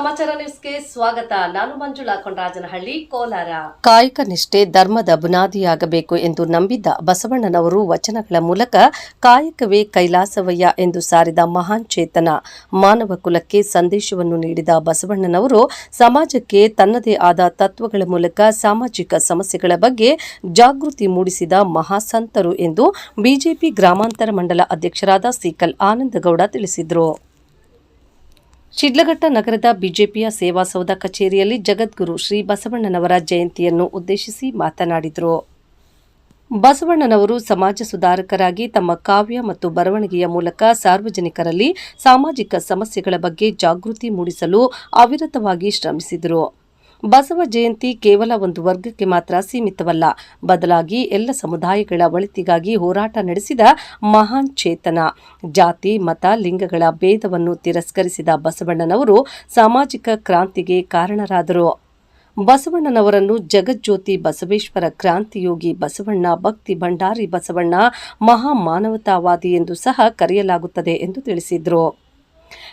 ಸಮಾಚಾರ ನ್ಯೂಸ್ಗೆ ಸ್ವಾಗತ. ನಾನು ಮಂಜುಳಾ ಕೊಂಡರಾಜನಹಳ್ಳಿ, ಕೋಲಾರ. ಕಾಯಕ ನಿಷ್ಠೆ ಧರ್ಮದ ಬುನಾದಿಯಾಗಬೇಕು ಎಂದು ನಂಬಿದ್ದ ಬಸವಣ್ಣನವರು ವಚನಗಳ ಮೂಲಕ ಕಾಯಕವೇ ಕೈಲಾಸವಯ್ಯ ಎಂದು ಸಾರಿದ ಮಹಾನ್ ಚೇತನ. ಮಾನವ ಕುಲಕ್ಕೆ ಸಂದೇಶವನ್ನು ನೀಡಿದ ಬಸವಣ್ಣನವರು ಸಮಾಜಕ್ಕೆ ತನ್ನದೇ ಆದ ತತ್ವಗಳ ಮೂಲಕ ಸಾಮಾಜಿಕ ಸಮಸ್ಯೆಗಳ ಬಗ್ಗೆ ಜಾಗೃತಿ ಮೂಡಿಸಿದ ಮಹಾಸಂತರು ಎಂದು ಬಿಜೆಪಿ ಗ್ರಾಮಾಂತರ ಮಂಡಲ ಅಧ್ಯಕ್ಷರಾದ ಸಿಕಲ್ ಆನಂದಗೌಡ ತಿಳಿಸಿದರು. ಶಿಡ್ಲಘಟ್ಟ ನಗರದ ಬಿಜೆಪಿಯ ಸೇವಾಸೌಧ ಕಚೇರಿಯಲ್ಲಿ ಜಗದ್ಗುರು ಶ್ರೀ ಬಸವಣ್ಣನವರ ಜಯಂತಿಯನ್ನು ಉದ್ದೇಶಿಸಿ ಮಾತನಾಡಿದರು. ಬಸವಣ್ಣನವರು ಸಮಾಜ ಸುಧಾರಕರಾಗಿ ತಮ್ಮ ಕಾವ್ಯ ಮತ್ತು ಬರವಣಿಗೆಯ ಮೂಲಕ ಸಾರ್ವಜನಿಕರಲ್ಲಿ ಸಾಮಾಜಿಕ ಸಮಸ್ಯೆಗಳ ಬಗ್ಗೆ ಜಾಗೃತಿ ಮೂಡಿಸಲು ಅವಿರತವಾಗಿ ಶ್ರಮಿಸಿದರು. ಬಸವ ಜಯಂತಿ ಕೇವಲ ಒಂದು ವರ್ಗಕ್ಕೆ ಮಾತ್ರ ಸೀಮಿತವಲ್ಲ, ಬದಲಾಗಿ ಎಲ್ಲ ಸಮುದಾಯಗಳ ಒಳಿತಿಗಾಗಿ ಹೋರಾಟ ನಡೆಸಿದ ಮಹಾನ್ ಚೇತನ. ಜಾತಿ, ಮತ, ಲಿಂಗಗಳ ಭೇದವನ್ನು ತಿರಸ್ಕರಿಸಿದ ಬಸವಣ್ಣನವರು ಸಾಮಾಜಿಕ ಕ್ರಾಂತಿಗೆ ಕಾರಣರಾದರು. ಬಸವಣ್ಣನವರನ್ನು ಜಗಜ್ಯೋತಿ ಬಸವೇಶ್ವರ, ಕ್ರಾಂತಿಯೋಗಿ ಬಸವಣ್ಣ, ಭಕ್ತಿ ಭಂಡಾರಿ ಬಸವಣ್ಣ, ಮಹಾ ಮಾನವತಾವಾದಿ ಎಂದು ಸಹ ಕರೆಯಲಾಗುತ್ತದೆ ಎಂದು ತಿಳಿಸಿದರು.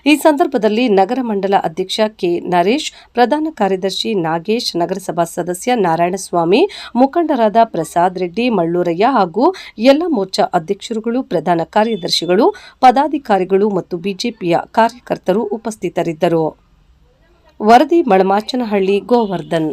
ಈ ಸಂದರ್ಭದಲ್ಲಿ ನಗರ ಮಂಡಲ ಅಧ್ಯಕ್ಷ ಕೆ. ನರೇಶ್, ಪ್ರಧಾನ ಕಾರ್ಯದರ್ಶಿ ನಾಗೇಶ್, ನಗರಸಭಾ ಸದಸ್ಯ ನಾರಾಯಣಸ್ವಾಮಿ, ಮುಖಂಡರಾದ ಪ್ರಸಾದ್ ರೆಡ್ಡಿ, ಮಳ್ಳೂರಯ್ಯ ಹಾಗೂ ಎಲ್ಲ ಮೋರ್ಚಾ ಅಧ್ಯಕ್ಷರುಗಳು, ಪ್ರಧಾನ ಕಾರ್ಯದರ್ಶಿಗಳು, ಪದಾಧಿಕಾರಿಗಳು ಮತ್ತು ಬಿಜೆಪಿಯ ಕಾರ್ಯಕರ್ತರು ಉಪಸ್ಥಿತರಿದ್ದರು. ವರದಿ ಮಳಮಾಚನಹಳ್ಳಿ, ಗೋವರ್ಧನ್.